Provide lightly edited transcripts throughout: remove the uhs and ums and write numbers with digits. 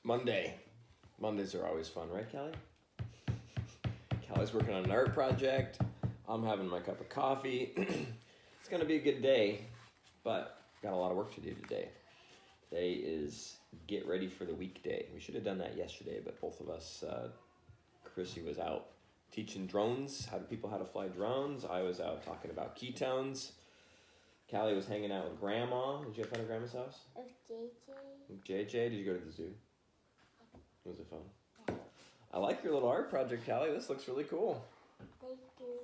Mondays are always fun, right, Callie? Callie's working on an art project. I'm having my cup of coffee. It's going to be a good day, but got a lot of work to do today. Today is get ready for the weekday. We should have done that yesterday, but both of us, Chrissy was out teaching drones, how to fly drones. I was out talking about ketones. Callie was hanging out with Grandma. Did you have fun at Grandma's house? With JJ. With JJ? Did you go to the zoo? Was it fun? Yeah. I like your little art project, Callie. This looks really cool. Thank you.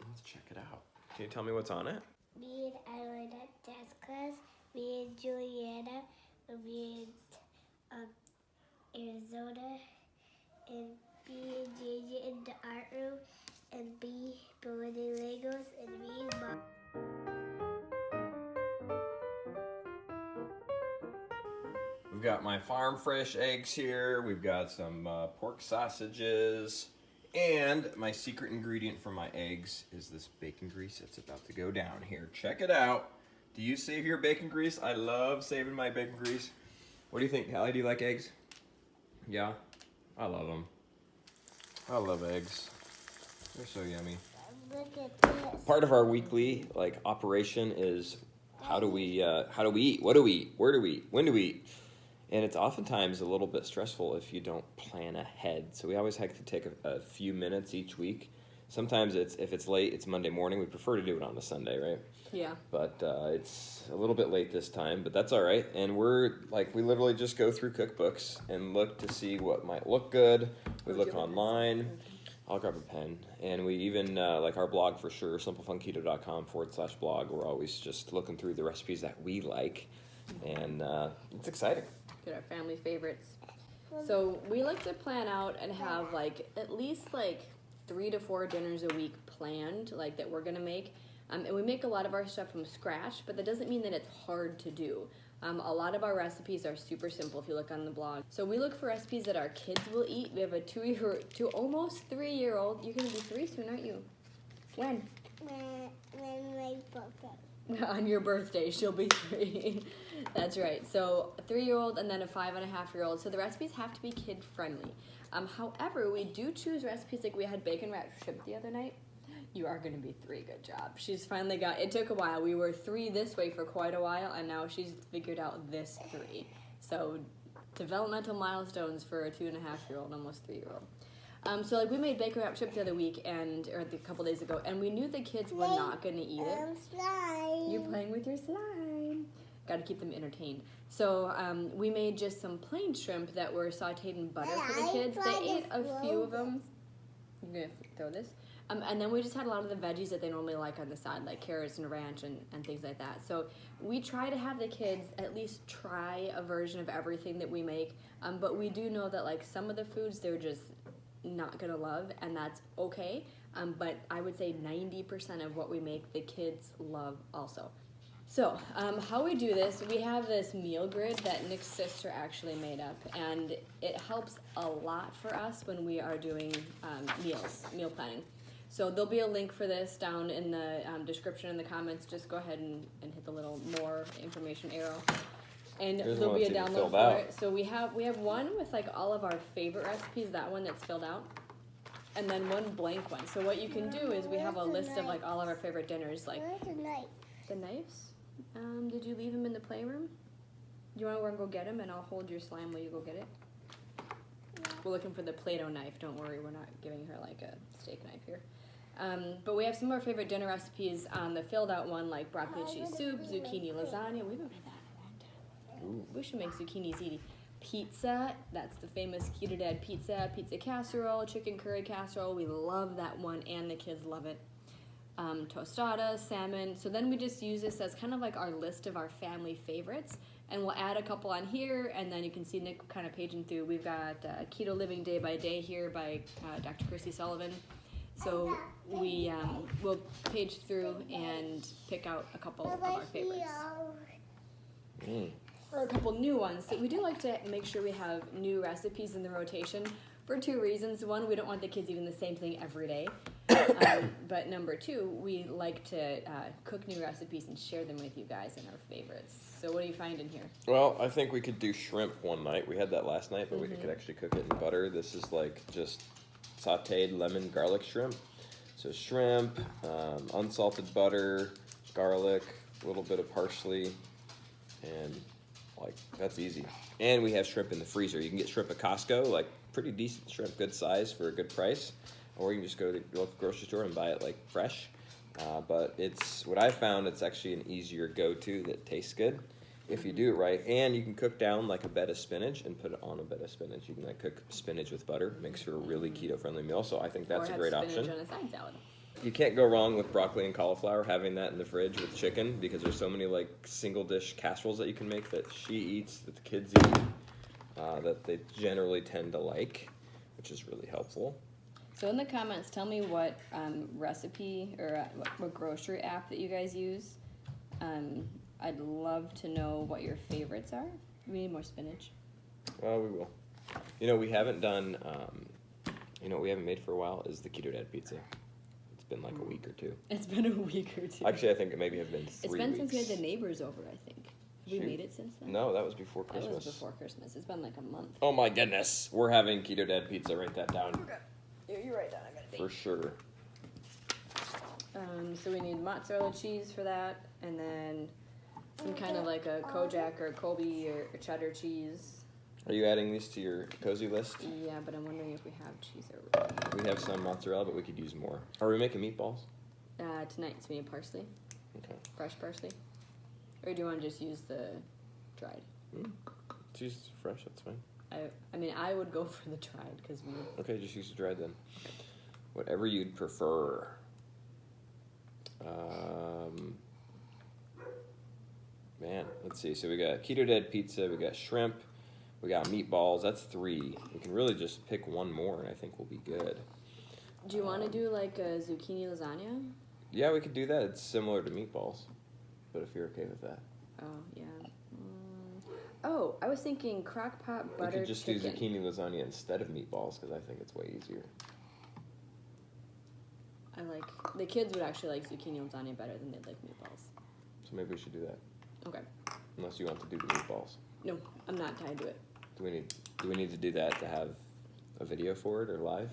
Let's check it out. Can you tell me what's on it? Me and Ellen at dance class. Me and Juliana. Me and Arizona. And me and JJ in the art room. And me building Legos. And me and Mom. We've got my farm fresh eggs here. We've got some pork sausages. And my secret ingredient for my eggs is this bacon grease that's about to go down here. Check it out. Do you save your bacon grease? I love saving my bacon grease. What do you think, Callie? Do you like eggs? Yeah? I love them. I love eggs. They're so yummy. Look at this. Part of our weekly operation is how do we eat? What do we eat? Where do we eat? When do we eat? And it's oftentimes a little bit stressful if you don't plan ahead. So we always have to take a few minutes each week. Sometimes if it's late, it's Monday morning. We prefer to do it on a Sunday, right? Yeah. But it's a little bit late this time, but that's all right. And we literally just go through cookbooks and look to see what might look good. We look online. I'll grab a pen. And we even, like our blog for sure, simplefunketo.com/blog. We're always just looking through the recipes that we like. And it's exciting. Get our family favorites. So we like to plan out and have at least 3 to 4 dinners a week planned, that we're gonna make. And we make a lot of our stuff from scratch, but that doesn't mean that it's hard to do. A lot of our recipes are super simple if you look on the blog. So we look for recipes that our kids will eat. We have a 2 almost 3-year-old. You're gonna be 3 soon, aren't you? When? When my birthday. On your birthday, she'll be 3. That's right. So a 3-year-old and then a 5.5-year-old. So the recipes have to be kid-friendly. However, we do choose recipes we had bacon wrapped shrimp the other night. You are going to be 3. Good job. She's finally got, it took a while. We were 3 this way for quite a while, and now she's figured out this 3. So developmental milestones for a 2.5-year-old, almost 3-year-old. So we made bacon wrapped shrimp the other week, or a couple days ago, and we knew the kids were not going to eat it. Slime. You're playing with your slime. Got to keep them entertained. So we made just some plain shrimp that were sauteed in butter for the kids. They ate a few of them. I'm going to throw this. And then we just had a lot of the veggies that they normally like on the side, like carrots and ranch and things like that. So we try to have the kids at least try a version of everything that we make. But we do know that some of the foods they're just not gonna love, and that's okay. But I would say 90% of what we make the kids love also. So how we do this, we have this meal grid that Nick's sister actually made up, and it helps a lot for us when we are doing meal planning. So there'll be a link for this down in the description in the comments. Just go ahead and hit the little more information arrow. And there'll be a download for it. So we have one with all of our favorite recipes, that one that's filled out, and then one blank one. So what you can do is we have a list of all of our favorite dinners. Where's the knife? The knives? Did you leave them in the playroom? Do you want to go get them, and I'll hold your slime while you go get it? Yeah. We're looking for the Play-Doh knife. Don't worry, we're not giving her a steak knife here. But we have some of our favorite dinner recipes on the filled out one, like broccoli cheese soup, zucchini lasagna. We haven't made that in a long time. Ooh. We should make zucchini ziti. Pizza, that's the famous Keto Dad pizza casserole, chicken curry casserole. We love that one, and the kids love it. Tostada, salmon. So then we just use this as kind of our list of our family favorites, and we'll add a couple on here, and then you can see Nick kind of paging through. We've got Keto Living Day by Day here by Dr. Chrissy Sullivan. So we'll page through and pick out a couple of our favorites. Or a couple new ones. So we do like to make sure we have new recipes in the rotation for 2 reasons. One, we don't want the kids eating the same thing every day. But number 2, we like to cook new recipes and share them with you guys and our favorites. So what do you find in here? Well, I think we could do shrimp one night. We had that last night, but we could actually cook it in butter. This is like just sauteed lemon garlic shrimp. So shrimp, unsalted butter, garlic, a little bit of parsley, and like that's easy. And we have shrimp in the freezer. You can get shrimp at Costco, like pretty decent shrimp, good size for a good price. Or you can just go to the local grocery store and buy it like fresh. But it's what I found. It's actually an easier go-to that tastes good if you do it right. And you can cook down like a bed of spinach and put it on a bed of spinach. You can like cook spinach with butter. Makes for a really keto-friendly meal. So I think that's a great option. Or have spinach on a side salad. You can't go wrong with broccoli and cauliflower, having that in the fridge with chicken, because there's so many like single dish casseroles that you can make that she eats, that the kids eat, that they generally tend to like, which is really helpful. So in the comments, tell me what recipe or what grocery app that you guys use. I'd love to know what your favorites are. We need more spinach. Well, we will. You know, we haven't done, what we haven't made for a while is the Keto Dad pizza. It's been like a week or 2. It's been a week or 2. Actually, I think it maybe have been 3 It's been weeks. since we had the neighbors over, I think. Have we made it since then? No, that was before Christmas. That was before Christmas. It's been like a month. Oh my goodness. We're having Keto Dad pizza. Write that down. Okay. You're right, Don. I got it. For sure. So we need mozzarella cheese for that, and then some kind of like a Kojak or Colby or cheddar cheese. Are you adding these to your cozy list? Yeah, but I'm wondering if we have cheese already. We have some mozzarella, but we could use more. Are we making meatballs? Tonight, so we need parsley. Okay. Fresh parsley. Or do you want to just use the dried? Cheese fresh, that's fine. I mean, I would go for the dried because we... Okay, just use the dried then. Whatever you'd prefer. Man, let's see. So we got Keto Dad pizza, we got shrimp, we got meatballs. That's 3. We can really just pick one more, and I think we'll be good. Do you want to do like a zucchini lasagna? Yeah, we could do that. It's similar to meatballs, but if you're okay with that. Oh, yeah. Oh, I was thinking crock pot butter chicken. We could just do zucchini lasagna instead of meatballs, because I think it's way easier. The kids would actually like zucchini lasagna better than they'd like meatballs. So maybe we should do that. Okay. Unless you want to do the meatballs. No, I'm not tied to it. Do we need to do that to have a video for it or live?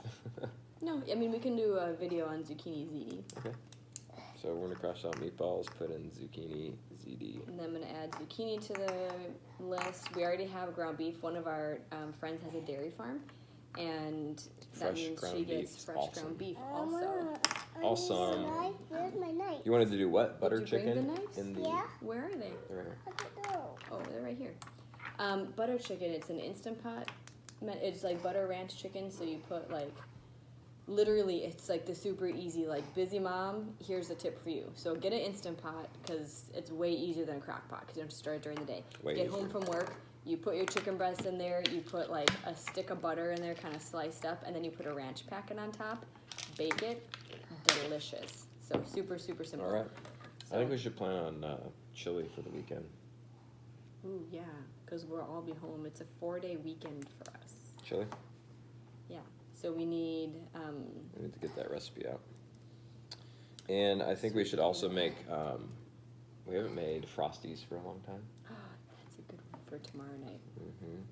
No, I mean we can do a video on zucchini ziti. Okay. So we're gonna crush out meatballs, put in zucchini ziti. And then I'm gonna add zucchini to the list. We already have ground beef. One of our friends has a dairy farm, and that means she gets fresh ground beef also. Awesome. Where's my knife? You wanted to do what? Butter Did you bring chicken? the knives? Yeah. Where are they? They're right here. I don't know. Oh, they're right here. Butter chicken, it's an Instant Pot. It's like butter ranch chicken, so you put like, literally it's like the super easy, like busy mom, here's a tip for you. So get an Instant Pot, because it's way easier than a crock pot, because you don't have to stir it during the day. Get home from work, you put your chicken breast in there, you put like a stick of butter in there, kind of sliced up, and then you put a ranch packet on top, bake it, delicious. So super, super simple. All right. So, I think we should plan on chili for the weekend. Ooh, yeah, because we'll all be home. It's a 4-day weekend for us. Chili? Yeah. So we need... We need to get that recipe out. And I think we should also make... we haven't made Frosties for a long time. That's a good one for tomorrow night. Mm-hmm.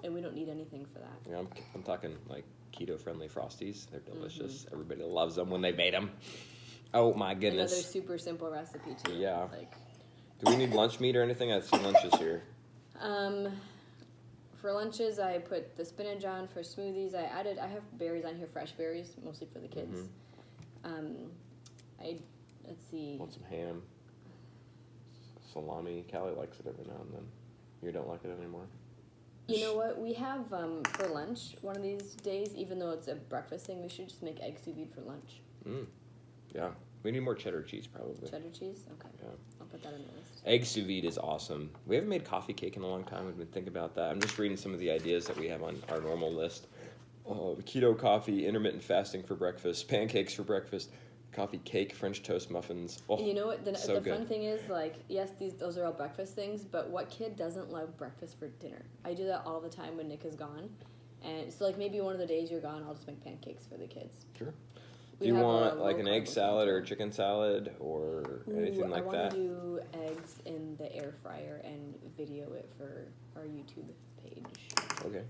And we don't need anything for that. Yeah, I'm talking like keto-friendly Frosties. They're delicious. Everybody loves them when they made them. Oh my goodness. Another super simple recipe too. Yeah. Do we need lunch meat or anything? I see lunches here. For lunches, I put the spinach on. For smoothies, I have berries on here, fresh berries, mostly for the kids. Let's see. Want some ham? Salami. Callie likes it every now and then. You don't like it anymore? You know what? We have, for lunch, one of these days, even though it's a breakfast thing, we should just make egg sous vide for lunch. Yeah. We need more cheddar cheese, probably. Cheddar cheese? Okay. Yeah. I'll put that on the list. Egg sous vide is awesome. We haven't made coffee cake in a long time. We've been thinking about that. I'm just reading some of the ideas that we have on our normal list. Keto coffee, intermittent fasting for breakfast, pancakes for breakfast, coffee cake, French toast muffins. Oh, and you know what? The so fun thing is, like, yes, those are all breakfast things, but what kid doesn't love breakfast for dinner? I do that all the time when Nick is gone. And so, like, maybe one of the days you're gone, I'll just make pancakes for the kids. Sure. We Do you have want a like an egg low-carb salad or a one. chicken salad or anything like I want that? to do eggs in the air fryer and video it for our YouTube page. Okay.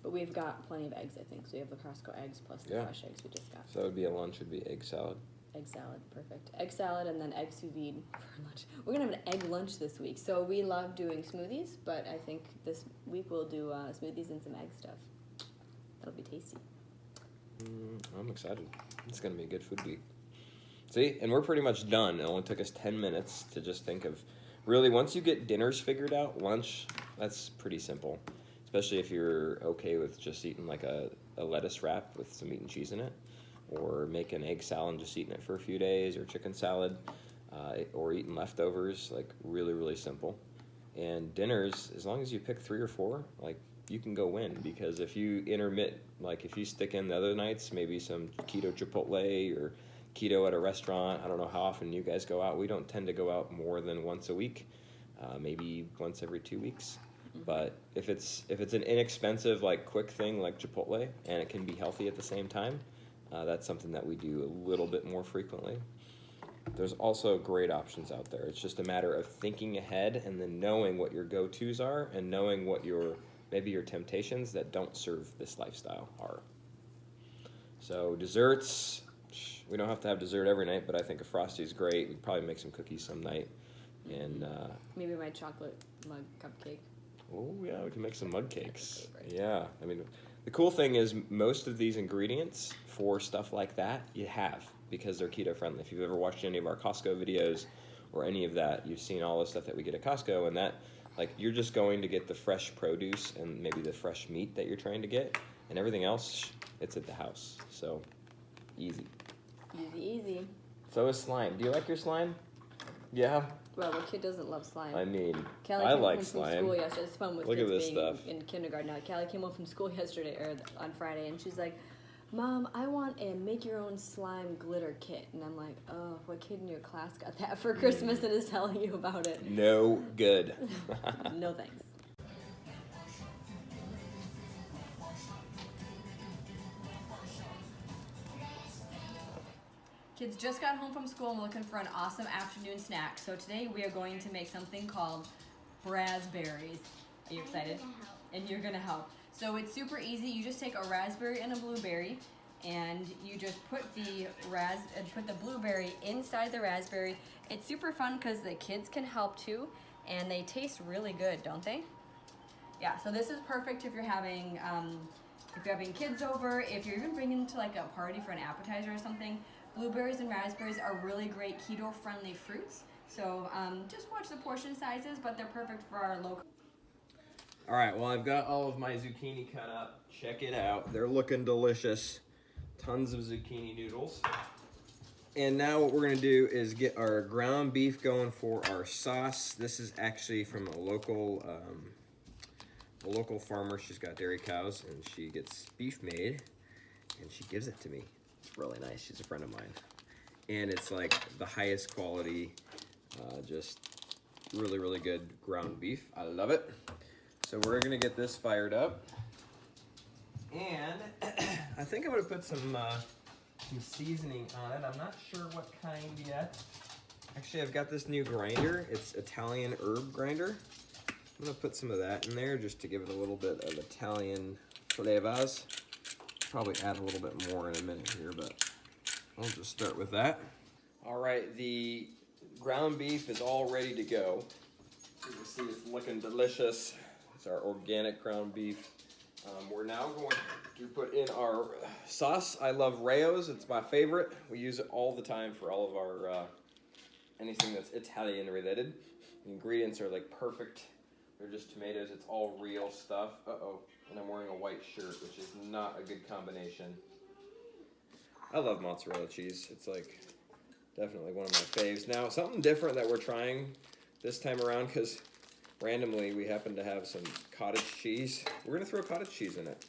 But we've got plenty of eggs, I think. So we have the Costco eggs plus the fresh eggs we just got. So it would be a lunch, would be egg salad. Egg salad, perfect. Egg salad and then egg sous vide for lunch. We're going to have an egg lunch this week. So we love doing smoothies, but I think this week we'll do smoothies and some egg stuff. That'll be tasty. I'm excited. It's going to be a good food week. See, and we're pretty much done. It only took us 10 minutes to just think of, really, once you get dinners figured out, lunch, that's pretty simple. Especially if you're okay with just eating like a lettuce wrap with some meat and cheese in it, or make an egg salad and just eating it for a few days, or chicken salad, or eating leftovers, like really, really simple. And dinners, as long as you pick 3 or 4, like you can go win, because if you intermit, like if you stick in the other nights, maybe some keto Chipotle or keto at a restaurant. I don't know how often you guys go out. We don't tend to go out more than once a week, maybe once every 2 weeks. But if it's an inexpensive, like quick thing like Chipotle, and it can be healthy at the same time, that's something that we do a little bit more frequently. There's also great options out there. It's just a matter of thinking ahead and then knowing what your go-tos are and knowing what maybe your temptations that don't serve this lifestyle are. So desserts, we don't have to have dessert every night, but I think a Frosty is great. We'd probably make some cookies some night. And maybe my chocolate mug cupcake. Oh yeah, we can make some mug cakes. Right? Yeah, I mean, the cool thing is most of these ingredients for stuff like that you have, because they're keto friendly. If you've ever watched any of our Costco videos or any of that, you've seen all the stuff that we get at Costco, and that, like, you're just going to get the fresh produce and maybe the fresh meat that you're trying to get, and everything else, it's at the house. So easy. Easy. So is slime. Do you like your slime? Yeah. Well, what kid doesn't love slime? I mean, Callie I came like home slime. from school yesterday. It's fun with Look at kids this being stuff. in kindergarten now. Callie came home from school yesterday or on Friday, and she's like, "Mom, I want a make-your-own slime glitter kit." And I'm like, "Oh, what kid in your class got that for Christmas and is telling you about it?" No good. No thanks. Kids just got home from school and we're looking for an awesome afternoon snack. So today we are going to make something called raspberries. Are you excited? And you're gonna help. So it's super easy. You just take a raspberry and a blueberry, and you just put the blueberry inside the raspberry. It's super fun because the kids can help too, and they taste really good, don't they? Yeah. So this is perfect if you're having kids over, if you're even bringing to like a party for an appetizer or something. Blueberries and raspberries are really great keto-friendly fruits. So just watch the portion sizes, but they're perfect for our local. All right, well, I've got all of my zucchini cut up. Check it out. They're looking delicious. Tons of zucchini noodles. And now what we're gonna do is get our ground beef going for our sauce. This is actually from a local farmer. She's got dairy cows, and she gets beef made, and she gives it to me. It's really nice. She's a friend of mine. And it's like the highest quality, just really, really good ground beef. I love it. So we're gonna get this fired up. And I think I'm gonna put some seasoning on it. I'm not sure what kind yet. Actually, I've got this new grinder. It's Italian herb grinder. I'm gonna put some of that in there just to give it a little bit of Italian flavors. Probably add a little bit more in a minute here, but I'll just start with that. All right, the ground beef is all ready to go. You can see it's looking delicious. It's our organic ground beef. We're now going to put in our sauce. I love Rayo's. It's my favorite. We use it all the time for all of our anything that's Italian related. The ingredients are like perfect. They're just tomatoes. It's all real stuff. Uh-oh. And I'm wearing a white shirt, which is not a good combination. I love mozzarella cheese. It's like definitely one of my faves. Now, something different that we're trying this time around, because randomly we happen to have some cottage cheese. We're gonna throw cottage cheese in it.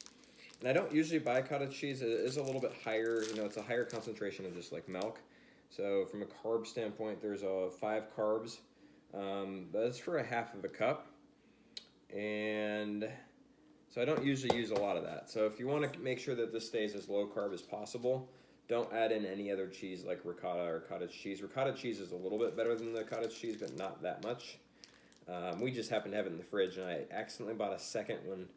And I don't usually buy cottage cheese. It is a little bit higher, it's a higher concentration of just like milk. So from a carb standpoint, there's 5 carbs. That's for a half of a cup. And So I don't usually use a lot of that. So if you want to make sure that this stays as low carb as possible, don't add in any other cheese like ricotta or cottage cheese. Ricotta cheese is a little bit better than the cottage cheese, but not that much. We just happen to have it in the fridge, and I accidentally bought a second when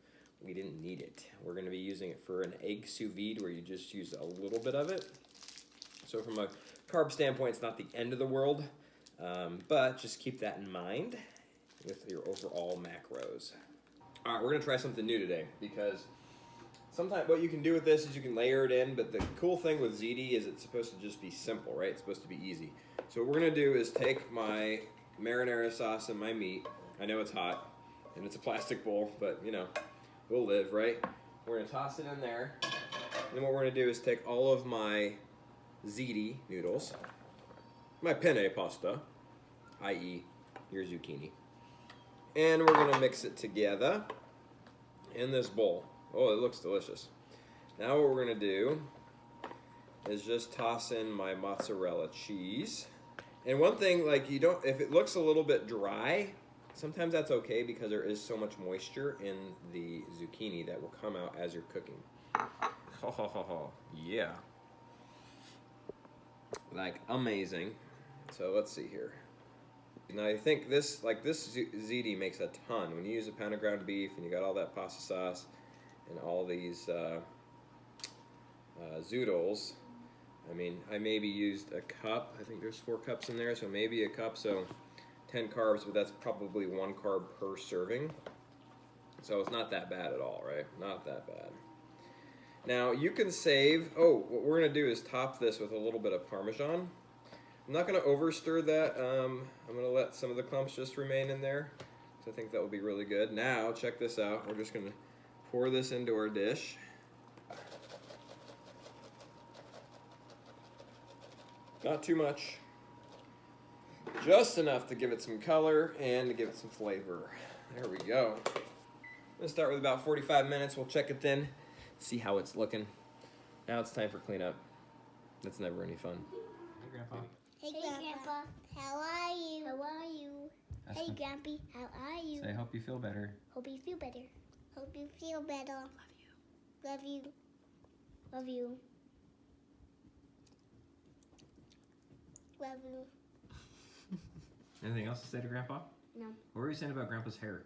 we didn't need it. We're going to be using it for an egg sous vide where you just use a little bit of it. So from a carb standpoint, it's not the end of the world, but just keep that in mind with your overall macros. All right, we're going to try something new today because sometimes what you can do with this is you can layer it in, but the cool thing with ziti is it's supposed to just be simple, right? It's supposed to be easy. So what we're going to do is take my marinara sauce and my meat. I know it's hot and it's a plastic bowl, but you know, we'll live, right? We're going to toss it in there. And then what we're going to do is take all of my ziti noodles, my penne pasta, i.e. your zucchini, and we're going to mix it together in this bowl. Oh, it looks delicious. Now what we're going to do is just toss in my mozzarella cheese. And one thing, like, you don't, if it looks a little bit dry, sometimes that's okay because there is so much moisture in the zucchini that will come out as you're cooking. Ho ho ho ho. Yeah. Like, amazing. So let's see here. Now I think this, like this ziti makes a ton. When you use a pound of ground beef and you got all that pasta sauce and all these zoodles, I mean, I maybe used a cup. I think there's 4 cups in there, so maybe a cup, so 10 carbs, but that's probably 1 carb per serving. So it's not that bad at all, right? Not that bad. Now you can save, what we're gonna do is top this with a little bit of Parmesan. I'm not gonna over stir that. I'm gonna let some of the clumps just remain in there. So I think that will be really good. Now, check this out. We're just gonna pour this into our dish. Not too much. Just enough to give it some color and to give it some flavor. There we go. I'm gonna start with about 45 minutes. We'll check it then, see how it's looking. Now it's time for cleanup. That's never any fun. Hey, Grandpa. Hey, Grandpa. How are you? How are you? That's Hey, fun. Grampy. How are you? Say, hope you feel better. Hope you feel better. Hope you feel better. Love you. Love you. Love you. Anything else to say to Grandpa? No. What were you saying about Grandpa's hair?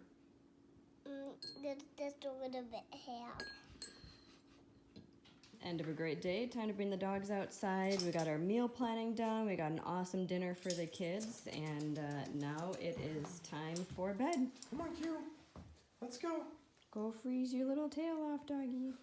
Just a little bit hair. End of a great day. Time to bring the dogs outside. We got our meal planning done. We got an awesome dinner for the kids. And now it is time for bed. Come on, Q. Let's go. Go freeze your little tail off, doggy.